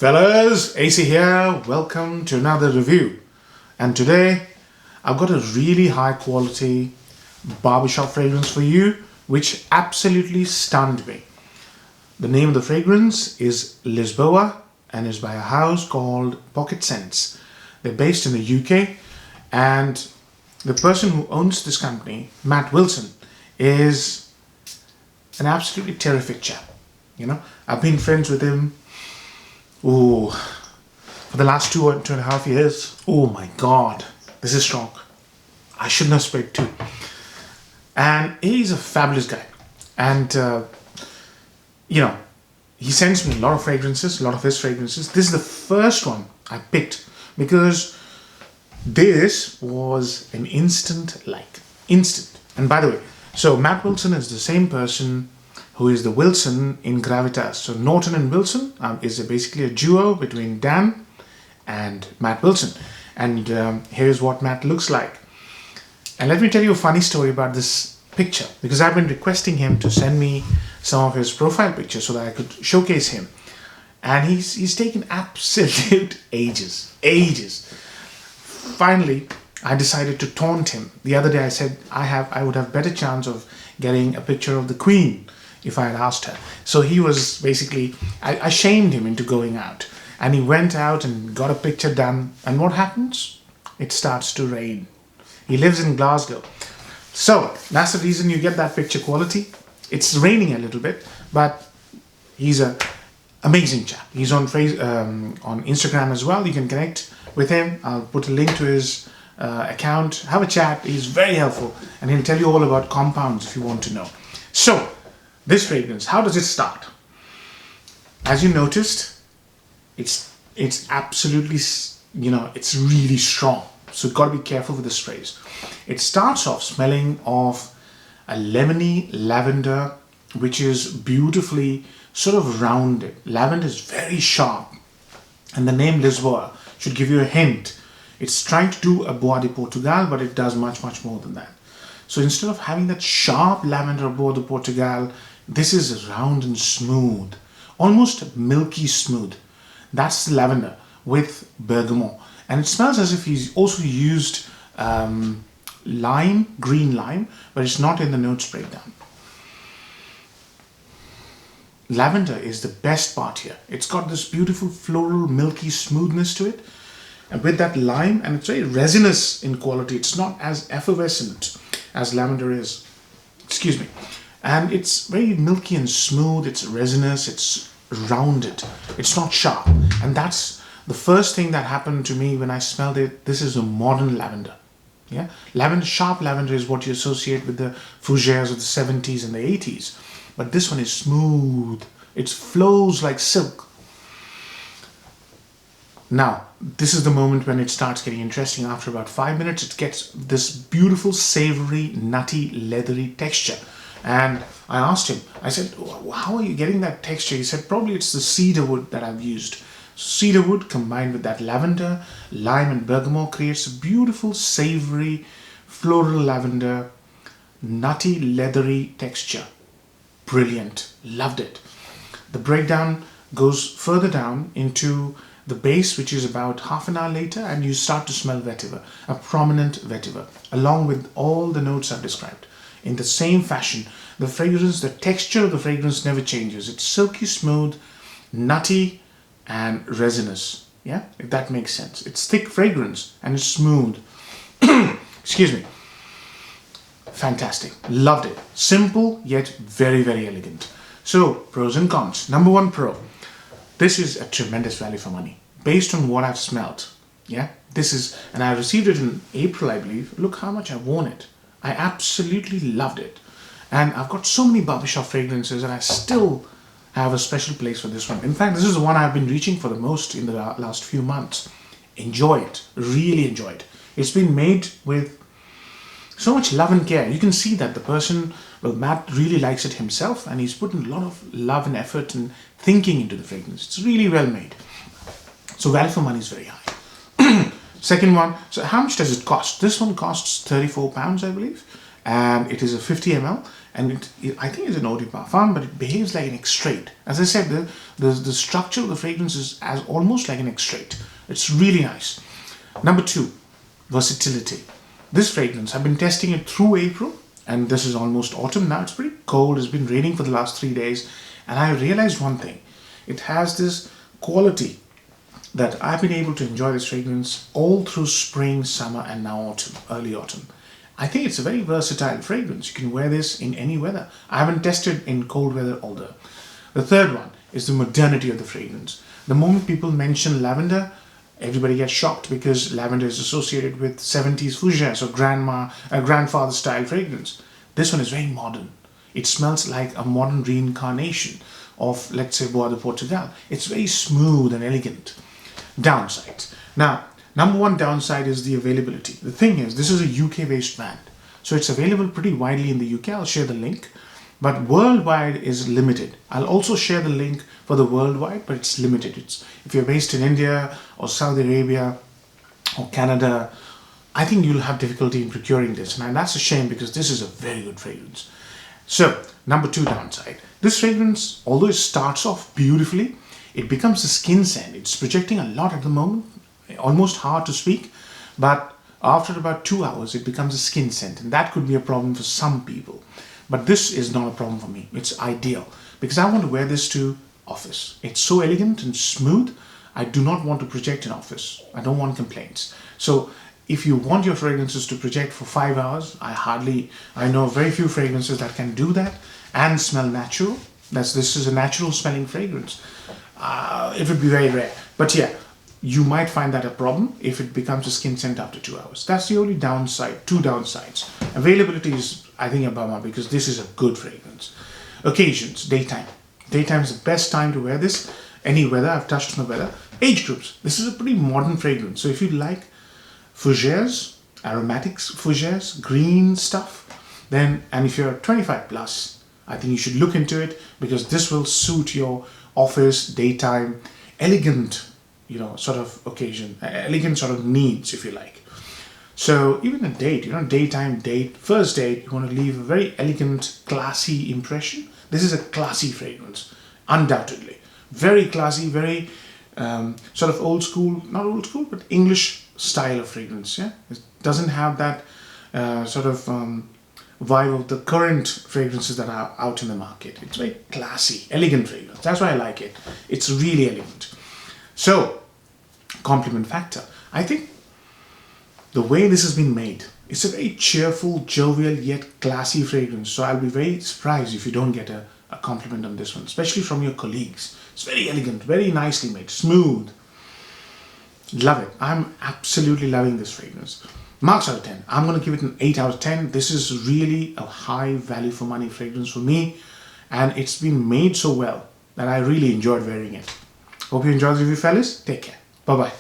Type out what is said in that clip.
Fellas, AC here. Welcome to another review. And today I've got a really high quality barbershop fragrance for you, which absolutely stunned me. The name of the fragrance is Lisboa and is by a house called Pocket Scents. They're based in the UK, and the person who owns this company, Matt Wilson, is an absolutely terrific chap. You know, I've been friends with him for the last 2.5 years. Oh my God, this is strong. I shouldn't have sprayed two. And he's a fabulous guy. And, he sends me a lot of fragrances, a lot of his fragrances. This is the first one I picked because this was an instant. And by the way, so Matt Wilson is the same person who is the Wilson in Gravitas. So Norton and Wilson is basically a duo between Dan and Matt Wilson. And here's what Matt looks like. And let me tell you a funny story about this picture, because I've been requesting him to send me some of his profile pictures so that I could showcase him. And he's taken absolute ages. Finally, I decided to taunt him. The other day I said I would have better chance of getting a picture of the Queen if I had asked her. So he was basically, I shamed him into going out. And he went out and got a picture done. And what happens? It starts to rain. He lives in Glasgow. So that's the reason you get that picture quality. It's raining a little bit, but he's an amazing chap. He's on Instagram as well. You can connect with him. I'll put a link to his account. Have a chat. He's very helpful. And he'll tell you all about compounds if you want to know. So, this fragrance, how does it start? As you noticed, it's absolutely, it's really strong. So you've got to be careful with the sprays. It starts off smelling of a lemony lavender, which is beautifully sort of rounded. Lavender is very sharp. And the name Lisboa should give you a hint. It's trying to do a Bois de Portugal, but it does much, much more than that. So instead of having that sharp lavender Bois de Portugal, this is round and smooth, almost milky smooth. That's the lavender with bergamot. And it smells as if he's also used green lime, but it's not in the notes breakdown. Lavender is the best part here. It's got this beautiful floral, milky smoothness to it. And with that lime, and it's very resinous in quality. It's not as effervescent as lavender is. Excuse me. And it's very milky and smooth. It's resinous. It's rounded. It's not sharp. And that's the first thing that happened to me when I smelled it. This is a modern lavender. Yeah, lavender, sharp lavender is what you associate with the fougères of the 70s and the 80s. But this one is smooth. It flows like silk. Now, this is the moment when it starts getting interesting. After about 5 minutes, it gets this beautiful, savory, nutty, leathery texture. And I asked him, I said, how are you getting that texture? He said, probably it's the cedar wood that I've used. Cedar wood combined with that lavender, lime and bergamot creates a beautiful, savory, floral lavender, nutty, leathery texture. Brilliant. Loved it. The breakdown goes further down into the base, which is about half an hour later, and you start to smell vetiver, a prominent vetiver, along with all the notes I've described. In the same fashion, the fragrance, the texture of the fragrance never changes. It's silky smooth, nutty, and resinous. Yeah, if that makes sense. It's thick fragrance and it's smooth. Excuse me. Fantastic. Loved it. Simple yet very, very elegant. So, pros and cons. Number one pro. This is a tremendous value for money based on what I've smelled. Yeah, this is, and I received it in April, I believe. Look how much I've worn it. I absolutely loved it. And I've got so many barbershop fragrances and I still have a special place for this one. In fact, this is the one I've been reaching for the most in the last few months. Enjoy it. Really enjoy it. It's been made with so much love and care. You can see that the person, well, Matt really likes it himself, and he's put in a lot of love and effort and thinking into the fragrance. It's really well made. So value for money is very high. Second one, so how much does it cost? This one costs £34, I believe. and it is a 50 ml, and I think it's an eau de parfum, but it behaves like an extrait. As I said, the structure of the fragrance is as almost like an extrait. It's really nice. Number 2, Versatility. This fragrance, I've been testing it through April, and this is almost autumn now. It's pretty cold. It's been raining for the last 3 days, and I realized one thing. It has this quality that I've been able to enjoy this fragrance all through spring, summer, and now autumn, early autumn. I think it's a very versatile fragrance. You can wear this in any weather. I haven't tested in cold weather although. The third one is the modernity of the fragrance. The moment people mention lavender, everybody gets shocked because lavender is associated with 70s fougère, so grandfather style fragrance. This one is very modern. It smells like a modern reincarnation of, let's say, Bois de Portugal. It's very smooth and elegant. Downsides. Now, number 1 downside is the availability. The thing is, this is a UK based brand, so it's available pretty widely in the UK. I'll share the link, but worldwide is limited. I'll also share the link for the worldwide, but it's limited. If you're based in India or Saudi Arabia or Canada, I think you'll have difficulty in procuring this, and that's a shame because this is a very good fragrance. So, number 2 downside. This fragrance, although it starts off beautifully, it becomes a skin scent. It's projecting a lot at the moment, almost hard to speak, but after about 2 hours, it becomes a skin scent, and that could be a problem for some people. But this is not a problem for me. It's ideal because I want to wear this to office. It's so elegant and smooth. I do not want to project in office. I don't want complaints. So if you want your fragrances to project for 5 hours, I know very few fragrances that can do that and smell natural. This is a natural smelling fragrance. It would be very rare. But yeah, you might find that a problem if it becomes a skin scent after 2 hours. That's the only downside, 2 downsides. Availability is, I think, a bummer because this is a good fragrance. Occasions, daytime. Daytime is the best time to wear this. Any weather, I've touched on the weather. Age groups. This is a pretty modern fragrance. So if you like fougères, aromatics fougères, green stuff, then, and if you're 25 plus, I think you should look into it because this will suit your office, daytime, elegant, sort of occasion, elegant sort of needs, if you like. So even a date, daytime date, first date, you want to leave a very elegant, classy impression. This is a classy fragrance, undoubtedly. Very classy, very sort of old school, not old school, but English style of fragrance. Yeah, it doesn't have that sort of vibe of the current fragrances that are out in the market. It's very classy, elegant fragrance. That's why I like it. It's really elegant. So, compliment factor. I think the way this has been made, it's a very cheerful, jovial, yet classy fragrance. So I'll be very surprised if you don't get a compliment on this one, especially from your colleagues. It's very elegant, very nicely made, smooth. Love it. I'm absolutely loving this fragrance. Marks out of 10. I'm going to give it an 8 out of 10. This is really a high value for money fragrance for me, and it's been made so well that I really enjoyed wearing it. Hope you enjoyed the review, fellas. Take care. Bye-bye.